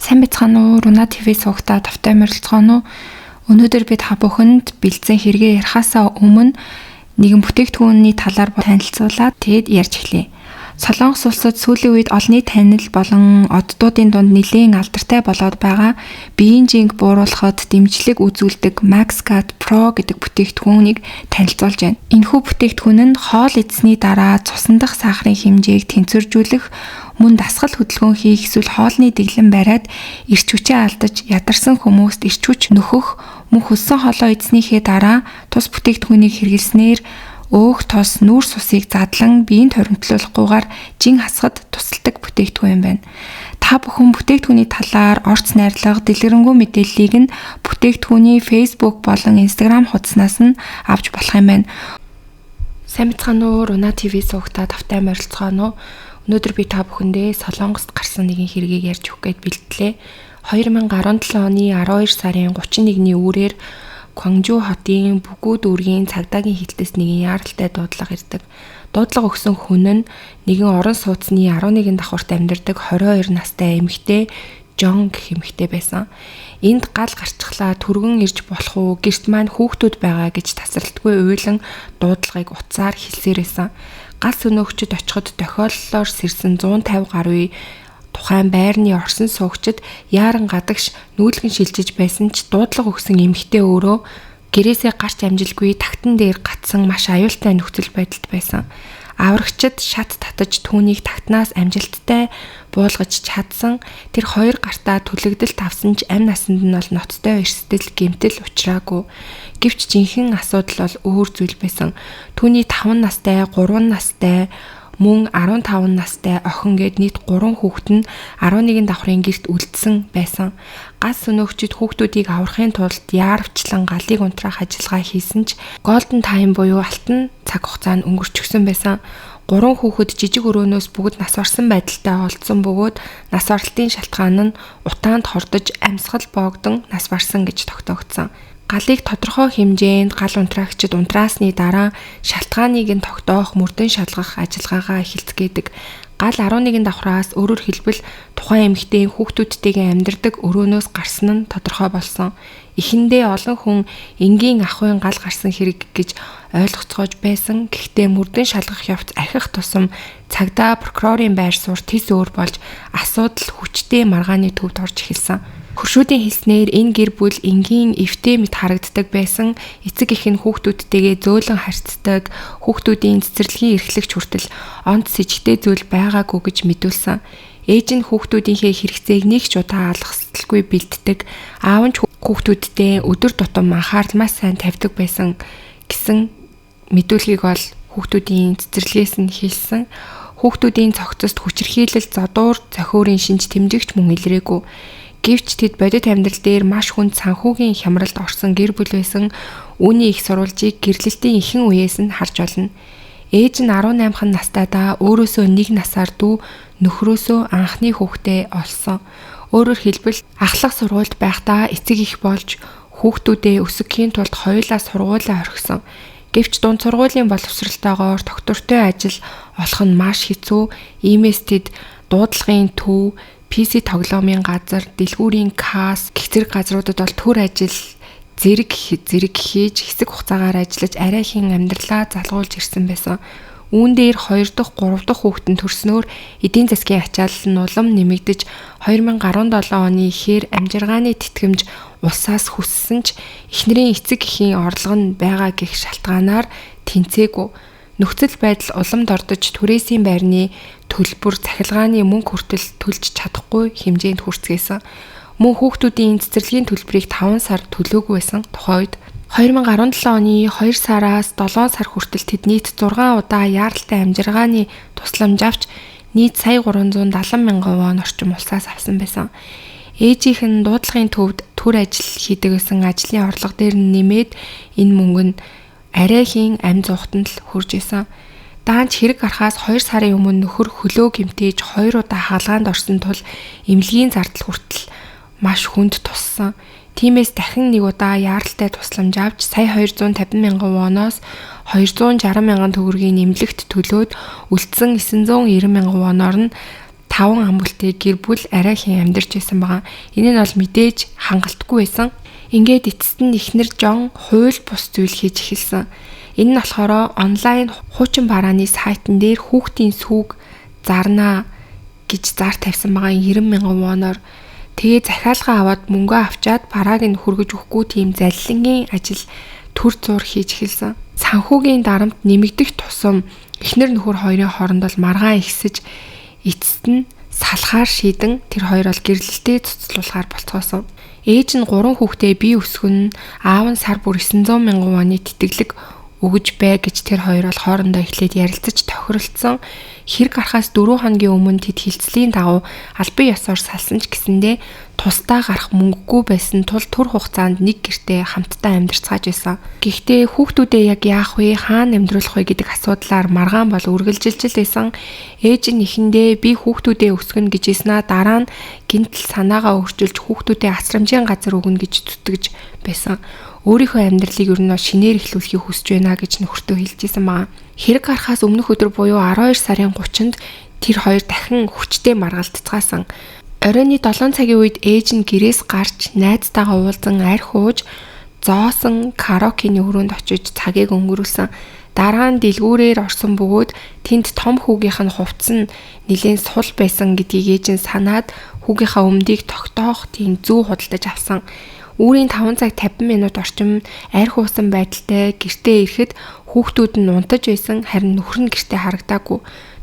Сайн бацхан уу, Руна ТV суугтаа тавтай морилцгоно. Өнөөдөр бид та бүхэнд бэлдсэн хэрэгээ ярихаасаа өмнө нэгэн бүтээгдэхүүний талаар танилцуулаад тэгэд ярьж эхлэе. Солонгос улсад сүүлийн үед олонний танил болон оддуудын дунд нэлийн алдартай болоод байгаа биеийн жинг бууруулахад дэмжлэг үзүүлдэг MaxGuard Pro гэдэг бүтээгдэхүүнийг танилцуулж байна. Энэхүү бүтээгдэхүүн нь хоол идсэний дараа цусан дахь сахарын хэмжээг тэнцвэржүүлэх, мөн дасгал хөдөлгөөн хийх эсвэл хоолны дэглэм бариад эрч хүчээ алдаж ядарсан хүмүүст эрч хүч нөхөх, мөн хөссөн хоолоо идснийхээ дараа тус бүтээгдэхүүнийг хэрэглэснээр өөх тос нүүрс усыг задлан биеийн торимтлуулахгүйгээр жин хасахад тусалдаг бүтээгдэхүүн байна. Та бүхэн бүтээгдэхүүний талаар орц найрлага, дэлгэрэнгүй мэдээллийг нь бүтээгдэхүүний Facebook болон Instagram хуудаснаас нь авч болох юм байна. Сайн бацхан уу, Руна ТV суугтаа тавтай морилцгоно. Өнөөдөр би та бүхэндээ Солонгост гарсан нэгэн хэргийг ярьж өгөх гээд бэлтлээ. 2017 оны 12 сарын 31-ний үүрээр Gwangju хотын Бүгү дүүргийн цагдаагийн хилтэс нэгэн яаралтай дуудлага ирдэг. Дуудлага өгсөн хүн нь нэгэн орон сууцны 11 давхурт амьдардаг 22 настай эмэгтэй Жон гэх эмэгтэй байсан. Энд гал гарчихлаа түргэн ирж болох уу, гэрт маань хүүхдүүд байгаа гэж тасралтгүй уйлан дуудлагыг утсаар хэлсээр байсан. Гал сөнөөгчд очиход тохиоллоор сэрсэн 150 гаруй тухайн байрны орсон суугчид яаран гадагш нүүлгэн шилжиж байсан ч дуудлага өгсөн эмэгтэй өөрөө гэрээсээ гарч амжилгүй тагтан дээр гатсан маш аюултай нөхцөл байдалд байсан. Аврагчид шат татаж түүнийг тагтнаас амжилттай буулгаж чадсан. Тэр хоёр гартаа түлэгдэлт авсан ч амь насанд нь бол ноцтой эрсдэл гэмтэл учраагүй. Гэвч жинхэнэ асуудал бол өөр зүйл байсан. Түүний 5 настай, 3 настай мөн 15 настай охин гээд нийт 3 хүүхэд нь 11 давхрын гэрт үлдсэн байсан. Газ сөнөөгчид хүүхдүүдийг аврахын тулд яарвчлан галыг унтраах ажиллагаа хийсэн ч Golden Time буюу алтан цаг хугацаа нь өнгөрчихсөн байсан. 3 хүүхэд жижиг өрөөнөөс бүгд нас орсон байдалтай олдсон бөгөөд нас оролтын шалтгаан нь утаанд хордож амьсгал боогдон нас барсан гэж тогтоогдсон. Галыг тодорхой хэмжээнд гал унтраагчид унтраасны дараа шалтгааныг нь тогтоох мөрдөн шалгах ажиллагаагаа эхэлцгээдэг. Гал 11 давхраас өөрөөр хэлбэл тухайн эмэгтэй хүүхдүүдтэйгээ амьдардаг өрөөнөөс гарсан нь тодорхой болсон. Эхэндээ олон хүн энгийн ахуйн гал гарсан хэрэг гэж ойлгоцгоож байсан. Гэхдээ мөрдөн шалгах явц ахих тусам цагдаа прокурорын байр суурь тис өөр болж асуудал хүчтэй маргааны төвд орж эхэлсэн. Хөршүүдийн хэлснээр энэ гэр бүл энгийн эвтэй мэт харагддаг байсан. Эцэг эх нь хүүхдүүдтэйгээ зөөлөн харьцдаг, хүүхдүүдийн цэцэрлэгийн эрхлэгч хүртэл онц сэжигтэй зүйл байгаагүй гэж мэдүүлсэн. Ээж нь хүүхдүүдийнхээ хэрэгцээг нэг ч удаа алгасдалгүй бэлддэг. Аав нь хүүхдүүдтэй өдөр тутам анхаарал маш сайн тавьдаг байсан гэсэн мэдүүлгийг бол хүүхдүүдийн цэцэрлэгээс нь хэлсэн. Хүүхдүүдийн цогцост хүчирхийлэл, задуур, зохиурын шинж тэмдэгч мөн илрээгүй. Гэвч тэд бодит амьдрал дээр маш хүнд санхүүгийн хямралд орсон гэр бүл байсан. Үүний их сурвалжийг гэрлэлтийн ихэнх үеэс нь харж болно. Ээж нь 18 настайдаа өөрөөсөө 1 насаар дүү нөхрөөсөө анхны хүүхдээ олсон. Өөрөөр хэлбэл ахлах сургуульд байхдаа эцэг их болж хүүхдүүдээ өсгөхийн тулд хоёулаа сургуулаа орхисон. Гэвч дунд сургуулийн боловсралтойгоор доктортой ажил олох нь маш хэцүү. Иймээс тэд дуудлагын төв, PC тоглоомын газар, дэлгүүрийн касс гэх зэрэг газруудад бол төр ажил зэрэг хийж хэсэг хугацаагаар ажиллаж арайхийн амьдралаа залгуулж ирсэн байсан. Үүн дээр 2 дахь, 3 дахь хүүхэд нь төрснөөр эдийн засгийн ачаалал нь улам нэмэгдэж 2017 оны ихээр амжиргааны тэтгэмж улсаас хүссэн ч эхнэрийн эцэг эхийн орлого нь байгаа гэх шалтгаанаар тэнцээгүй. Нөхцөл байдал уламд ордож түрээсийн байрны төлбөр цахилгааны мөнгө хүртэл төлж чадахгүй хэмжээнд хүрцгээсэн. Мөн хүүхдүүдийн цэцэрлэгийн төлбөрийг 5 сар төлөөгүй байсан тухай үед 2017 оны 2 сараас 7 сар хүртэл тэд нийт 6 удаа яаралтай амжиргааны тусламж авч нийт сая 370 мянган вон орчим улсаас авсан байсан. Ээжийнх нь дуудлагын төвд төр ажил хийдэг гэсэн ажлын орлого дээр нэмээд энэ мөнгө нь арайхийн амь зуухтанд л хүрж исэн. Даанч хэрэг гарахаас 2 сарын өмнө нөхөр хөлөө гэмтээж 2 удаа хаалгаанд орсон тул эмнэлгийн зардал хүртэл маш хүнд туссан. Тиймээс дахин нэг удаа яаралтай тусламж авч сая 250 мянган воноос 260 мянган төгрөгийн нэмлэгт төлөөд үлдсэн 990 мянган воноор нь 5 ам бүлтэй гэр бүл арай хэн амьдарч байсан байгаа. Энэ нь бол мэдээж хангалтгүй байсан. Ингээд эцэст нь эхнэр Жон хууль бус зүйл хийж эхэлсэн. Энэ нь болохоор онлайн хуучин барааны сайтн дээр хүүхдийн сүг зарнаа гэж зар тавьсан байгаа 90,000 воноор. Тэгээ захиалга аваад мөнгө авчаад барааг нь хүргэж өгөхгүй тийм залилангийн ажил төр зур хийж эхэлсэн. Санхүүгийн дарамт нэмэгдэх тусам эхнэр нөхөр хоёрын хооронд бол маргаан ихсэж эцэст нь салахаар шийдэн тэр хоёр бол гэрлэлтэд цуцлуулахаар болцоосон. Ээж нь 3 хүүхдээ бие өсгөн аав нь сар бүр 900,000 воны тэтгэлэг өгж бай гэж тэр хоёр бол хоорондоо эхлээд ярилцаж тохиролцсон. Хэрэг гарахаас 4 хоногийн өмнө тэд хилцлийн дагуу албан ёсоор салсан ч гэсэндээ тусдаа гарах мөнгөгүй байсан тул түр хугацаанд нэг гэртээ хамтдаа амьдарцгааж байсан. Гэхдээ хүүхдүүдээ яг яах вэ, хаана амьдруулах вэ гэдэг асуудлаар маргаан бол үргэлжилж байсан. Ээж нь эхэндээ би хүүхдүүдээ өсгөнө гэж хэлснаа дараа нь гинтл санаагаа өөрчилж хүүхдүүдээ асрамжийн газар өгнө гэж зүтгэж байсан. Өөрийнхөө амьдралыг ер нь шинээр эхлүүлэхийг хүсэж байна гэж нөхөртөө хэлжсэн байгаа. Хэрэг гарахаас өмнөх өдөр буюу 12 сарын 30-нд тэр хоёр дахин хүчтэй маргалдцгаасан. Оройны 7 цагийн үед ээж нь гэрээс гарч найзтайгаа уулзан арх ууж зоосон караокены өрөөнд очиж цагийг өнгөрүүлсэн. Дараа нь дэлгүүрээр орсон бөгөөд тэнд том хүүгийнх нь хувцас нь нэлээд сул байсан гэдгийг ээж нь санаад хүүгийнхаа өмдийг тогтоох тийм зүү худалдаж авсан. Үүрийн 5 цаг 50 минут орчим арх уусан байдалтай гэртээ ирэхэд хүүхдүүд нь унтаж байсан, харин нөхөр нь гэртээ харагдаагүй.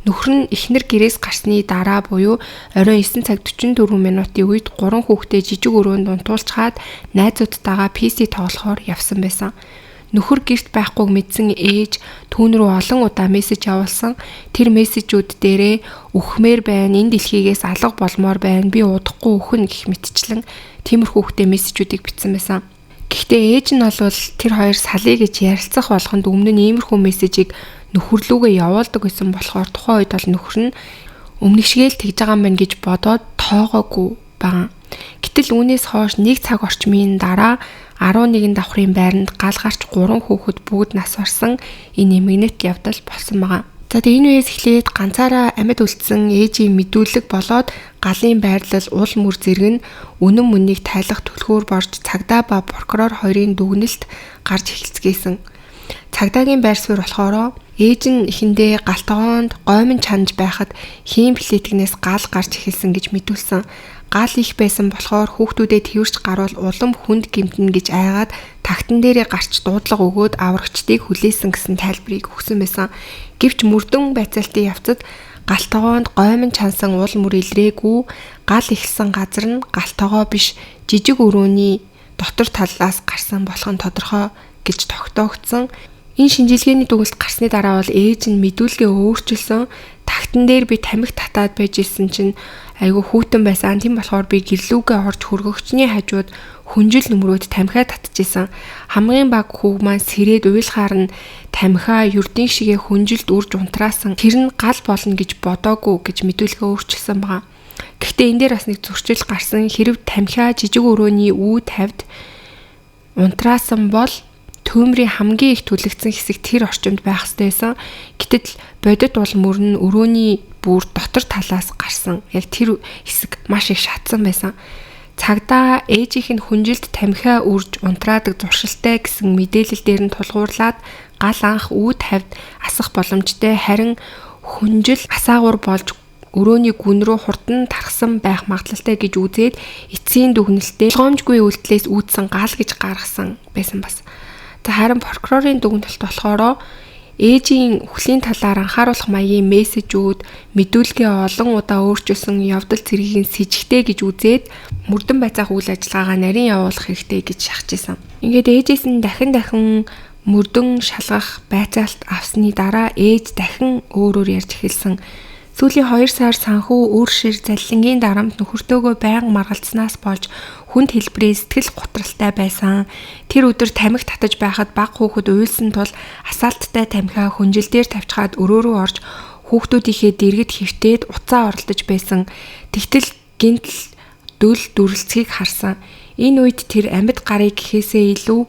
Нөхөр нь эхнэр гэрээс гарсны дараа буюу оройн 9 цаг 44 минутын үед 3 хүүхдээ жижиг өрөөнд унтуулчаад найзуудтайгаа PC тоглохоор явсан байсан. Нөхөр гэрт байхгүйг мэдсэн ээж түүн рүү олон удаа мессеж явуулсан. Тэр мессежүүд дээрээ үхмээр байна, энэ дэлхийгээс алга болмоор байна, би удахгүй өхнө гэх мэтчлэн тиймэрхүү хүүхдээ мессежүүдийг бичсэн байсан. Гэхдээ ээж нь бол тэр хоёр салъя гэж ярилцах болгонд өмнө нь иймэрхүү мессежийг нөхөрлүүгээ явуулдаг гэсэн болохоор тухайн үед бол нөхөр нь өмнөх шигээл тэгж байгаа юм байна гэж бодоод тоогоогүй байгаа. Гэтэл үүнээс хойш 1 цаг орчмын дараа 11 давхрын байранд гал гарч 3 хүүхэд бүгд нас барсан энэ эмгэнэт явдал болсон байгаа. За тэгээ энэ үеэс эхлээд ганцаараа амьд үлдсэн ээжийн мэдүүлэг болоод галын байрлал уул мөр зэрэг нь үнэн мөннийг тайлах түлхүүр борж цагдаа ба прокурор хоёрын дүгнэлт гарч эхэлцгээсэн. Цагдаагийн байр суурь болохоор ээж нь эхэндээ галтгоонд гоймон чанаж байхад хийм плетгнээс гал гарч эхэлсэн гэж мэдүүлсэн. Гал их байсан болохоор хүүхдүүдэд тэрвэрч гарвал улам хүнд гэмтэн гэж айгаад тагтан дээрээ гарч дуудлага өгөөд аврагчдыг хүлээсэн гэсэн тайлбарыг өгсөн байсан. Гэвч мөрдөн байцаалтын явцад галтгоонд гоймон чансан уул мөр илрээгүй, гал ихсэн газар нь галтгоо биш жижиг өрөөний дотор талаас гарсан болох нь тодорхой гэж тогтоогдсон. Энэ шинжилгээний дүгнэлт гарсны дараа бол ээж нь мэдүүлгээ өөрчилсөн. Тагтан дээр би тамхи татаад байж исэн чинь айгүй хүүтэн байсан. Тийм болохоор би гэрлүүгээ орж хөргөгчний хажууд хүнжил нөмрөөд тамхиа татчихсан. Хамгийн баг хүүг маань сэрээд уйлахаар нь тамхиа юрдийн шигээ хүнжилд үрж унтраасан. Тэр нь гал болно гэж бодоогүй гэж мэдүүлгээ өөрчилсөн байгаа. Гэхдээ энэ дээр бас нэг зөрчил гарсан. Хэрв тамхиа жижиг өрөөний үү тавьд унтраасан бол төмрийн хамгийн их түлэгдсэн хэсэг тэр орчимд байх ёстой байсан. Гэтэл бодит бол мөрн өрөөний бүр дотор талаас гарсан. Яг тэр хэсэг маш их шатсан байсан. Цагдаа ээжийнх нь хүнжилд тамхиа үрж унтраадаг зуршилтай гэсэн мэдээлэл дээр нь тулгуурлаад гал анх үү тавьд асах боломжтой, харин хүнжил асаагур болж өрөөний гүн рүү хурдан тархсан байх магадлалтай гэж үзээд эцсийн дүгнэлтээ гомжгүй үйлдэлээс үүдсэн гал гэж гаргасан байсан бас. Харин прокурорын дүгнэлт болохоор ээжийн үхлийн талаар анхааруулах маягийн мессежүүд мэдүүлгээ олон удаа өөрчилсөн явдал зэргийг сэжигтэй гэж үзээд мөрдөн байцаах үйл ажиллагаагаа нарийн явуулах хэрэгтэй гэж шахажсэн. Ингээд ээжээс нь дахин мөрдөн шалгах байцаалт авсны дараа ээж дахин өөрөөр ярьж эхэлсэн. Сүүлийн 2 сар санхүү үр шир заллингийн дарамт нөхөртөөгөө байнга маргалцснаас болж хүнд хэлбэрээ сэтгэл готралтай байсан. Тэр өдөр тамхи татаж байхад баг хүүхэд уйлсан тул асаалттай тамхиа хүнжилдээр тавьчихад өрөө рүү орж хүүхдүүдийнхээ дэргэд хөвтөөд уцаа оролдож байсан. Тэгтэл гинтл дөл дүрлцгийг харсан. Энэ үед тэр амьд гарыг гэхээсээ илүү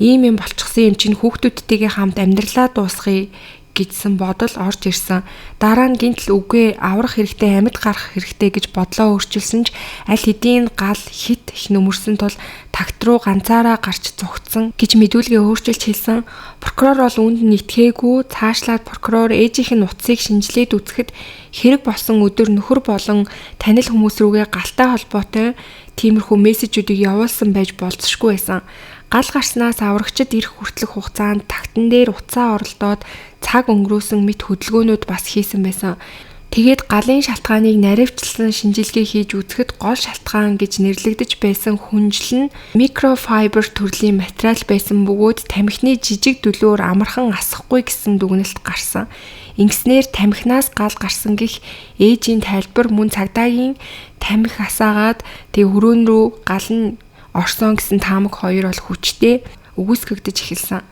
ийм юм болчихсон юм чинь хүүхдүүдтэйгээ хамт амьдралаа дуусгая гэжсэн бодол орж ирсэн. Дараа нь гинтл үгүй аврах хэрэгтэй, амьд гарах хэрэгтэй гэж бодлоо өөрчилсөн ч аль хэдийн гал хит их нөмөрсөн тул тагт руу ганцаараа гарч зугтсан гэж мэдүүлгээ өөрчилж хэлсэн. Прокурор бол үүнд нь итгээгүй. Цаашлаад прокурор ээжийнх нь утсыг шинжилээд үзэхэд хэрэг болсон өдөр нөхөр болон танил хүмүүс рүүгээ галтай холбоотой тиймэрхүү мессежүүдийг явуулсан байж болзошгүй байсан. Гал гарснаас аврагчид ирэх хүртэлх хугацаанд тагтан дээр уцаа оролдоод цаг өнгөрөөсөн мэт хөдөлгөөнүүд бас хийсэн байсан. Тэгээд галын шалтгааныг наривчлсан шинжилгээ хийж үзэхэд гол шалтгаан гэж нэрлэгдэж байсан хүнжил нь микрофайбер төрлийн материал байсан бөгөөд тамхины жижиг дүлөөр амархан асахгүй гэсэн дүгнэлт гарсан. Ингэснээр тамхинаас гал гарсан гэх ээжийн тайлбар мөн цагдаагийн тамхи асаагаад тэг өрөөн рүү гал нь орсон гэсэн таамаг хоёр бол хүчтэй үгүйсгэгдэж эхэлсэн.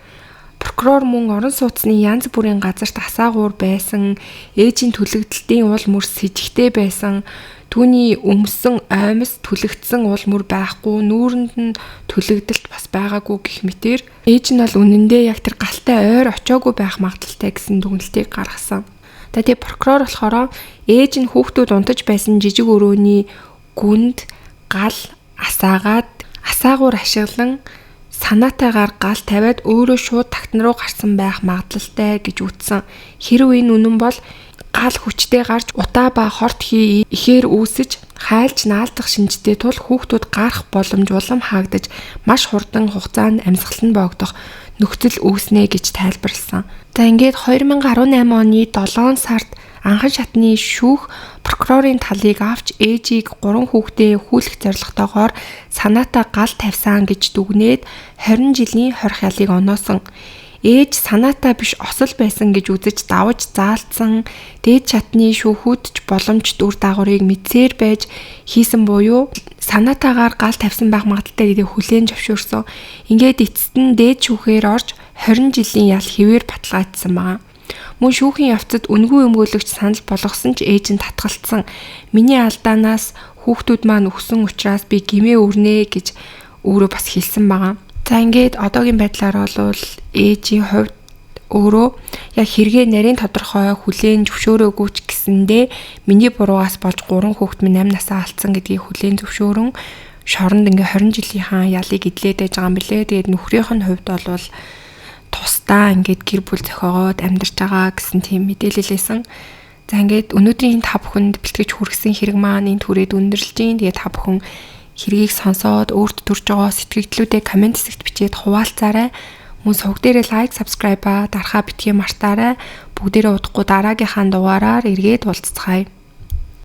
Прокурор мөн орон сууцны янз бүрийн газарт асаагуур байсан, ээжийн төлөгдөлтийн уул мөр с сэжигтэй байсан, түүний өмсөн оймос төлөгдсөн уул мөр байхгүй, нүүрэнд нь төлөгдөлт бас байгаагүй гэх мэтэр ээж нь бол үнэндээ яг тэр галтай ойр очоогүй байх магадлалтай гэсэн дүгнэлтийг гаргасан. Тэгээд прокурор болохоор ээж нь хүүхдүүд унтаж байсан жижиг өрөөний гүнд гал асаагаад асаагуур ашиглан санаатайгаар гал тавиад өөрөө шууд тагтан руу гарсан байх магадлалтай гэж үтсэн. Хэрв энэ үнэн бол гал хүчтэй гарч утаа ба хорт хий ихээр үүсэж хайлж наалдах шинжтэй тул хүүхдүүд гарах боломж улам хаагдаж маш хурдан хугацаанд амьсгал нь богдох нөхцөл үүснэ гэж тайлбарласан. За ингээд 2018 оны 7 сард анхан шатны шүүх прокурорын талыг авч ээжийг 3 хүүхдээ хүүлэх зорилготойгоор санаатаа гал тавьсан гэж дүгнээд 20 жилийн хорих ялыг оноосон. Ээж санаатаа биш осол байсан гэж үзэж давж заалдсан. Дээд шатны шүүхүүд ч боломж дүр дагаврыг мэдсээр байж хийсэн буюу санаатаагаар гал тавьсан байх магадaltaй гэдгийг хүлээн зөвшөөрсөн. Ингээд эцэст нь дээд шүүхээр орж 20 жилийн ял хэвээр баталгаажсан байна. Мөн шүүхийн явцад үнгүй өмгөөлөгч санал болгосон ч ээж нь татгалцсан. Миний алдаанаас хүүхдүүд маань өгсөн учраас би гэмээ өрнэ гэж өөрөө бас хэлсэн байгаа. За ингээд одоогийн байдлаар бол ээжийн хувьд өөрөө яг хэрэгээ нарийн тодорхой хүлээн зөвшөөрөөгүй ч гэсэндээ миний буруугаас болж 3 хүүхэд минь 8 насаа алдсан гэдгийг хүлээн зөвшөөрөн шоронд ингээ 20 жилийнхаа ялыг эдлээд байж байгаа юм билээ. Тэгээд нөхрийнх нь хувьд бол тусдаа ингээд гэр бүл зохиогоод амьдарч байгаа гэсэн тийм мэдээлэлээсэн. За ингээд өнөөдрийн та бүхэнд бэлтгэж хүргэсэн хэрэг маань энд хүрээд өндөрлж гин. Тэгээд та бүхэн хэргийг сонсоод өөрт төрж байгаа сэтгэгдлүүдээ комент хэсэгт бичээд хуваалцаарай. Мөн сувг дээрээ лайк, subscribe дарахаа битгий мартаарай. Бүгдээрээ удахгүй дараагийнхаа дугаараар эргээд уулзцгаая.